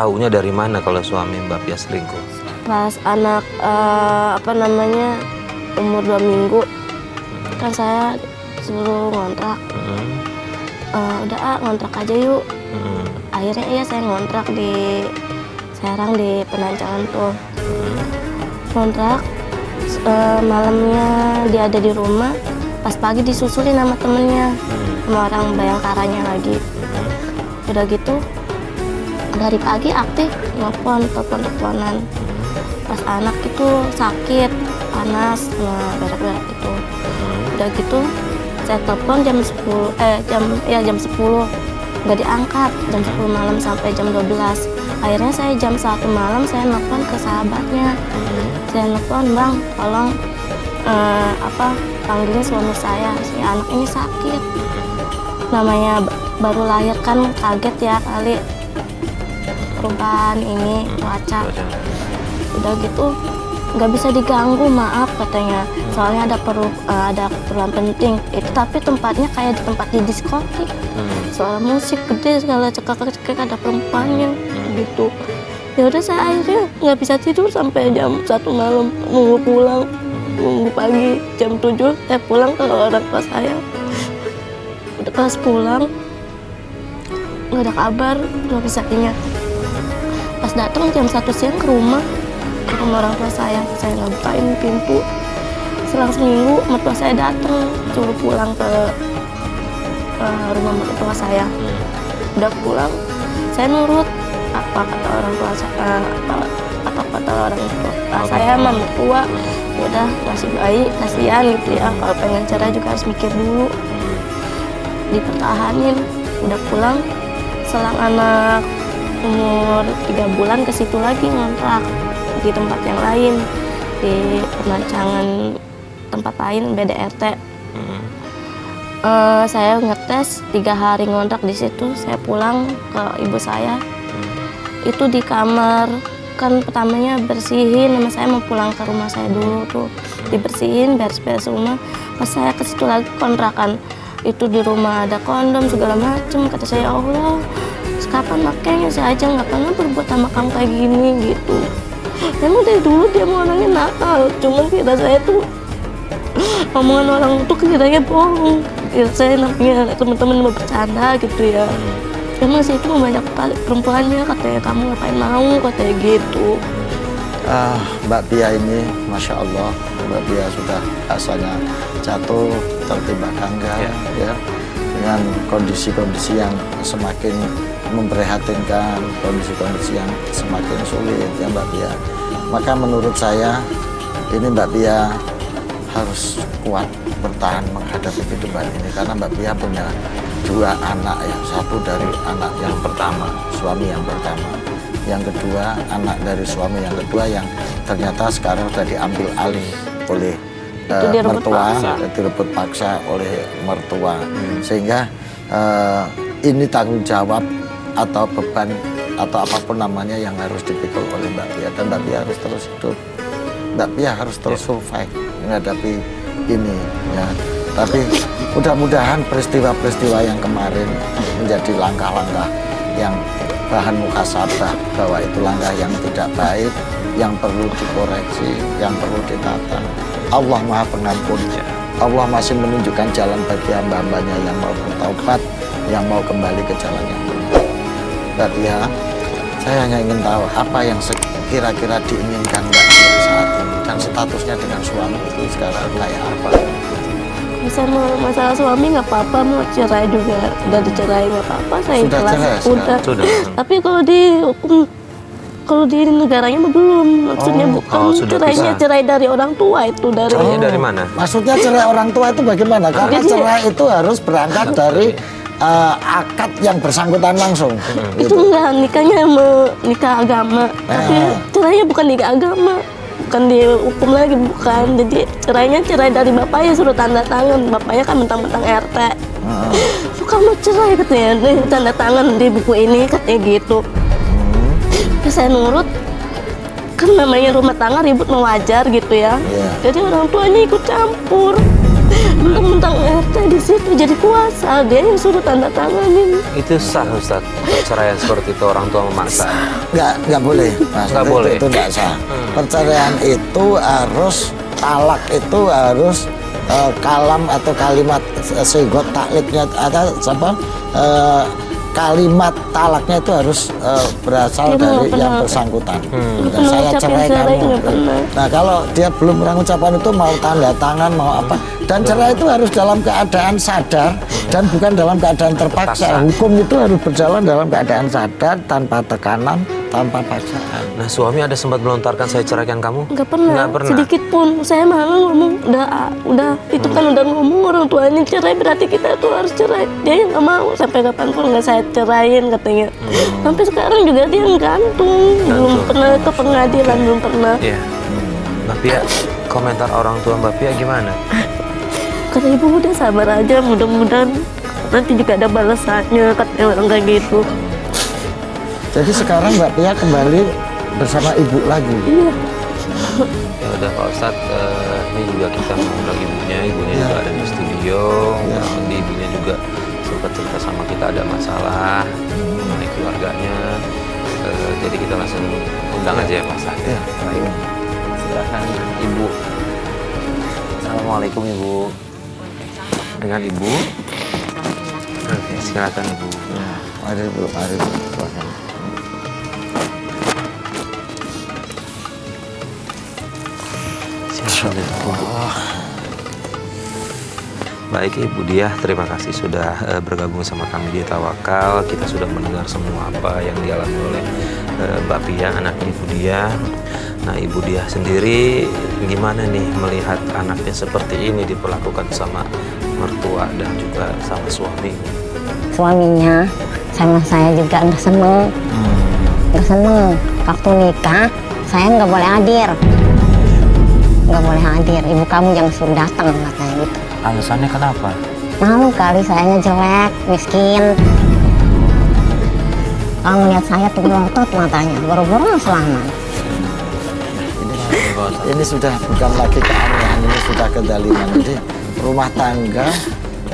taunya dari mana kalau suami Mbak Pia selingkuh? Pas anak umur 2 minggu kan saya suruh ngontrak. Udah ngontrak aja yuk. Akhirnya iya saya ngontrak di Serang di Penancanan tuh. Ngontrak malamnya dia ada di rumah, pas pagi disusulin sama temennya, sama orang Bayangkaranya lagi. Udah gitu dari pagi aktif teleponan. Pas anak itu sakit, panas, berak-berak gitu. Udah gitu saya telepon jam 10 nggak diangkat, jam 10 malam sampai jam 12. Akhirnya saya jam 1 malam saya nelfon ke sahabatnya. Saya nelfon, "Bang, tolong panggilin suami saya, si anak ini sakit." Namanya baru lahir kan kaget ya kali perubahan ini cuaca. Udah gitu nggak bisa diganggu, maaf katanya, soalnya ada keperluan penting itu, tapi tempatnya kayak di tempat di diskotik, suara musik gede segala, cekak ada perempuannya gitu. Ya udah saya akhirnya nggak bisa tidur sampai jam 1 malam, nunggu pagi jam 7 saya pulang ke orang tua saya. Udah pas pulang nggak ada kabar, nggak bisa ingat. Pas datang jam 1 siang ke rumah orang tua saya nggak bukain pintu. Selang seminggu mertua saya datang suruh pulang ke rumah mertua saya. Udah pulang saya nurut apa kata orang tua saya, apa kata orang tua saya sama mertua. Udah ngasih bayi, kasihan gitu ya, kalau pengen cerai juga harus mikir dulu, dipertahanin. Udah pulang selang anak umur 3 bulan ke situ lagi ngontrak di tempat yang lain, di Penancanan tempat lain, beda RT. Saya ngetes 3 hari ngontrak di situ. Saya pulang ke ibu saya, itu di kamar kan pertamanya bersihin, sama saya mau pulang ke rumah saya dulu tuh, dibersihin, beres-beres rumah. Pas saya ke situ lagi kontrakan, itu di rumah ada kondom segala macem. Kata saya, "Ya Allah, kapan makanya saya aja nggak pernah berbuat sama kamu kayak gini," gitu. Emang dari dulu dia mau orangnya nakal, cuman kira saya tuh omongan orang tuh kiranya bohong. Kira saya namanya teman-teman mau bercanda gitu ya. Emang sih itu banyak perempuannya, katanya kamu ngapain mau, katanya gitu. Mbak Pia ini, Masya Allah, Mbak Pia sudah rasanya jatuh tertimpa gangga ya, dengan kondisi-kondisi yang semakin memprihatinkan, kondisi-kondisi yang semakin sulit ya Mbak Pia. Maka menurut saya ini Mbak Pia harus kuat bertahan menghadapi kehidupan ini, karena Mbak Pia punya 2 anak ya, satu dari anak yang pertama, suami yang pertama, yang kedua anak dari suami yang kedua yang ternyata sekarang sudah diambil alih oleh mertua, direbut paksa oleh mertua, sehingga ini tanggung jawab atau beban atau apapun namanya yang harus dipikul oleh Mbak Pia, dan Mbak Pia harus terus hidup, Mbak Pia harus terus survive menghadapi ini ya. Tapi mudah-mudahan peristiwa-peristiwa yang kemarin menjadi langkah-langkah yang bahan muhasabah, bahwa itu langkah yang tidak baik, yang perlu dikoreksi, yang perlu ditata. Allah Maha Pengampun, Allah masih menunjukkan jalan bagi hamba-hambanya yang mau bertaubat, yang mau kembali ke jalan yang benar. Mbak Pia, saya hanya ingin tahu apa yang kira-kira diinginkan Mbak Pia saat ini, dan statusnya dengan suami itu sekarang kayak apa? Misalnya masalah suami nggak apa-apa, mau cerai juga udah dicerai nggak apa-apa, saya Sudah ikhlas. cerai, Sudah. Tapi kalau di negaranya belum, maksudnya bukan cerainya bisa. cerai dari orang tua, itu dari Cerainya dari mana? Maksudnya cerai orang tua itu bagaimana? Karena Jadi- cerai itu harus berangkat dari akad yang bersangkutan langsung. itu enggak, nikahnya nikah agama, tapi cerainya bukan nikah agama, bukan dihukum lagi, bukan. Jadi cerainya cerai dari bapaknya, suruh tanda tangan, bapaknya kan mentang-mentang RT. Kamu cerai katanya, nih tanda tangan di buku ini katanya gitu. Ya saya nurut, kan namanya rumah tangga ribut wajar gitu ya. Iya. Jadi orang tuanya ikut campur. mentang-mentang RT di situ jadi kuasa, dia yang suruh tanda tanganin. Itu sah Ustaz, perceraian seperti itu orang tua memaksa? Nggak boleh, Mas. Nggak boleh. Itu nggak sah. Perceraian itu harus, talak itu harus kalam atau kalimat sigot takliknya atau kalimat talaknya itu harus berasal dari yang bersangkutan. Dan saya cerai kamu. Nah, kalau dia belum pernah ucapan itu, mau tanda tangan, mau apa, dan cerai itu harus dalam keadaan sadar dan bukan dalam keadaan terpaksa. Hukum itu harus berjalan dalam keadaan sadar, tanpa tekanan, tanpa paksaan. Nah, suami ada sempat melontarkan saya ceraikan kamu? Nggak pernah. Nggak pernah. Sedikit pun. Saya malah ngomong, udah itu kan udah ngomong orang tuanya cerai, berarti kita tuh harus cerai. Dia yang nggak mau, sampai kapanpun nggak saya ceraiin katanya. Sampai sekarang juga dia gantung. Belum pernah ke pengadilan, belum pernah. Iya. Mbak Pia, komentar orang tua Mbak Pia gimana? Kata ibu udah sabar aja, mudah-mudahan nanti juga ada balasannya, katanya orang kayak gitu. Jadi sekarang Mbak Pia kembali bersama ibu lagi. Iya. Ya udah Pak Ustadz, ini juga kita mengundang ibunya juga ada di studio. Nanti ibunya juga sempat cerita sama kita ada masalah mengenai keluarganya. Jadi kita langsung undang aja ya Pak Ustadz. Ya. Baik. Silakan Ibu. Assalamualaikum Ibu. Dengan Ibu. Oke, silakan Ibu. Ya, mari Bu, silakan. Baik Ibu Diah, terima kasih sudah bergabung sama kami di Tawakal. Kita sudah mendengar semua apa yang dialami oleh Mbak Pia, anaknya Ibu Diah. Nah, Ibu Diah sendiri gimana nih melihat anaknya seperti ini diperlakukan sama mertua dan juga sama suami? Suaminya sama saya juga nggak seneng. Nggak seneng. Waktu nikah, saya nggak boleh hadir. Nggak boleh hadir, ibu kamu jangan suruh datang, katanya gitu. Alasannya kenapa? Malu kali, sayanya jelek, miskin. Kalau melihat saya tuh melotot matanya, boro-boro selama. Ini sudah bukan lagi keanehan, ini sudah kedaliman. Jadi rumah tangga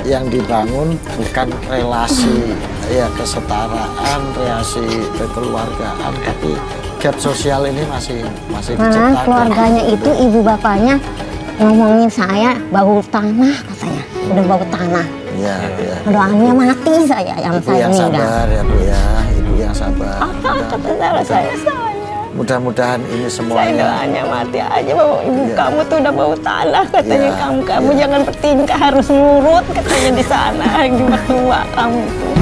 yang dibangun bukan relasi ya kesetaraan, relasi kekeluargaan, tapi gap sosial ini masih diciptakan. Keluarganya itu ibu bapaknya ngomongin saya bau tanah, katanya. Udah bau tanah. Iya, iya. Doanya mati saya yang Ibu saya yang meninggal. sabar ya Bu ya, Ibu yang sabar. Kata saya Mudah-mudahan ini saya semuanya. doanya mati aja bahwa ibu kamu tuh udah bau tanah, katanya. Iya, Kamu jangan bertingkah, harus nurut, katanya di sana. Gimana tua kamu tuh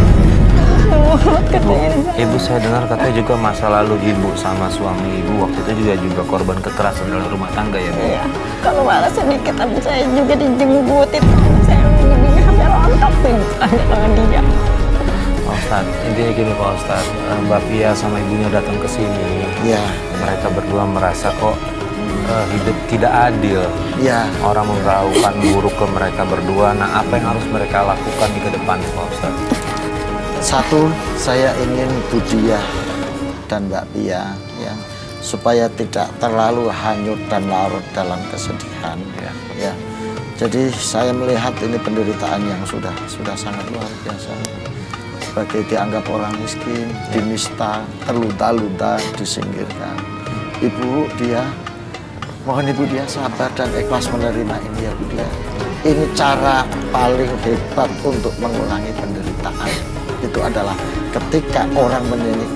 nurut, katanya di sana. Ibu, saya dengar katanya juga masa lalu Ibu sama suami Ibu waktu itu juga korban kekerasan dalam rumah tangga ya Bu? Iya, kalau malah sedikit tapi saya juga dijembutin. Saya begini hampir rontok tuh tangan dia. Pak Ustadz, intinya gini Pak Ustadz, Mbak Pia sama ibunya datang ke sini. Iya. Mereka berdua merasa kok hidup tidak adil. Iya. Orang memperlakukan buruk ke mereka berdua. Nah, apa yang harus mereka lakukan di ke depan Pak Ustadz? Satu, saya ingin Bu Diah dan Mbak Pia ya, supaya tidak terlalu hanyut dan larut dalam kesedihan. Ya. Jadi saya melihat ini penderitaan yang sudah sangat luar biasa. Sebagai dianggap orang miskin, dinista, terlunta-lunta, disingkirkan. Ibu Diah, mohon Ibu Diah sabar dan ikhlas menerima ini ya Bu Diah. Ini cara paling hebat untuk mengurangi penderitaan. Itu adalah ketika orang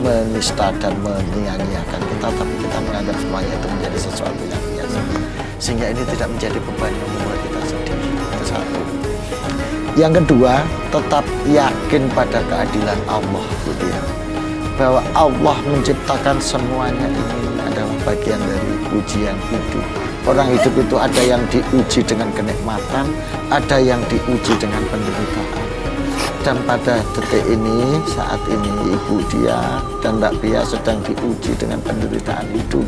menista dan menyia-nyiakan kita, tapi kita menganggap semuanya itu menjadi sesuatu yang biasa. Sehingga ini tidak menjadi beban yang membuat kita sedih. Itu satu. Yang kedua, tetap yakin pada keadilan Allah, Bu Diah. Bahwa Allah menciptakan semuanya ini adalah bagian dari ujian hidup. Orang hidup itu ada yang diuji dengan kenikmatan, ada yang diuji dengan penderitaan. Dan pada detik ini, saat ini Ibu Diah dan Mbak Pia sedang diuji dengan penderitaan hidup.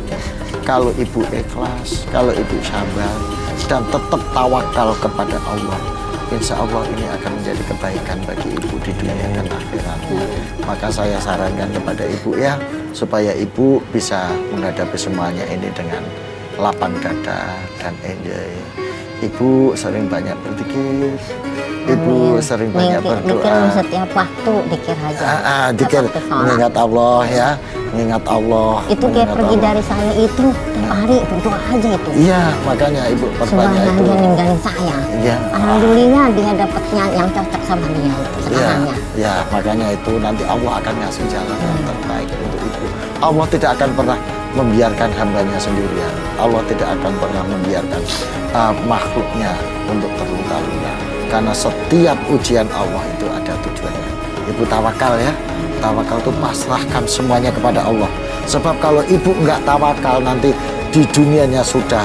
Kalau Ibu ikhlas, kalau Ibu sabar, dan tetap tawakal kepada Allah, insya Allah ini akan menjadi kebaikan bagi Ibu di dunia dan akhirat. Maka saya sarankan kepada Ibu ya, supaya Ibu bisa menghadapi semuanya ini dengan lapang dada dan enjoy. Ibu sering banyak berzikir, Ibu sering banyak berdoa. Dikir setiap waktu, dikir aja. Dikir, Pas waktu sholat. mengingat Allah ya, mengingat Allah. Itu kayak mengingat pergi Allah. dari saya itu tiap hari berdoa aja itu. Iya, makanya Ibu perbanyak Sebenarnya itu. dia ninggalin saya. Iya. Alhamdulillah dia dapatnya yang cocok sama dia itu Ya, sekarangnya. ya, makanya itu nanti Allah akan ngasih jalan yang terbaik untuk Ibu. Allah tidak akan pernah membiarkan hambanya sendirian. Allah tidak akan pernah membiarkan makhluknya untuk terluka-luka. Karena setiap ujian Allah itu ada tujuannya. Ibu tawakal ya. Tawakal itu pasrahkan semuanya kepada Allah. Sebab kalau Ibu nggak tawakal nanti di dunianya sudah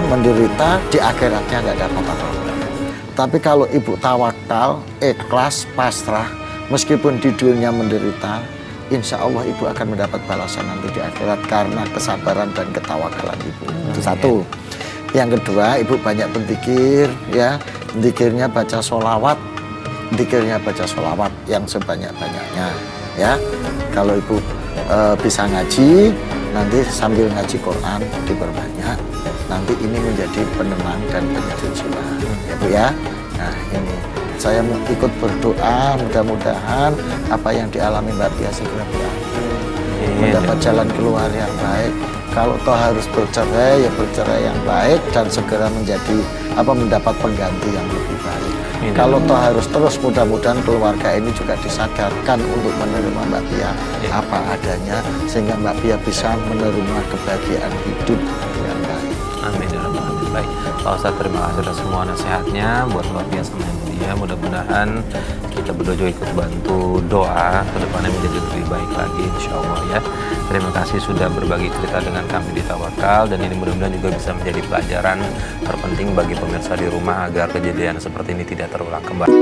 menderita, di akhiratnya nggak dapat apa-apa. Tapi kalau Ibu tawakal, ikhlas, pasrah, meskipun di dunia menderita, insya Allah Ibu akan mendapat balasan nanti di akhirat karena kesabaran dan ketawakalan Ibu. Itu satu. Yang kedua, Ibu banyak berzikir, ya, zikirnya baca sholawat, zikirnya baca sholawat yang sebanyak-banyaknya, ya. Kalau Ibu bisa ngaji, nanti sambil ngaji Quran diperbanyak. Nanti ini menjadi penenang dan penyejuk jiwa, ya Bu ya. Nah ini saya ikut berdoa, mudah-mudahan apa yang dialami Mbak Tia segera berakhir, mendapat jalan keluar yang baik. Kalau toh harus bercerai, ya bercerai yang baik dan segera mendapat pengganti yang lebih baik. Kalau toh harus terus, mudah-mudahan keluarga ini juga disadarkan untuk menerima Mbak Tia apa adanya, sehingga Mbak Tia bisa menerima kebahagiaan hidup yang baik. Amin ya rabbal alamin. Baik, Pak Ustadz, terima kasih atas semua nasihatnya buat Mbak Tia sama Ibu Dia. Mudah-mudahan kita berdua juga ikut bantu doa ke depannya menjadi lebih baik lagi, insya Allah ya. Terima kasih sudah berbagi cerita dengan kami di Tawakal, dan ini mudah-mudahan juga bisa menjadi pelajaran terpenting bagi pemirsa di rumah agar kejadian seperti ini tidak terulang kembali.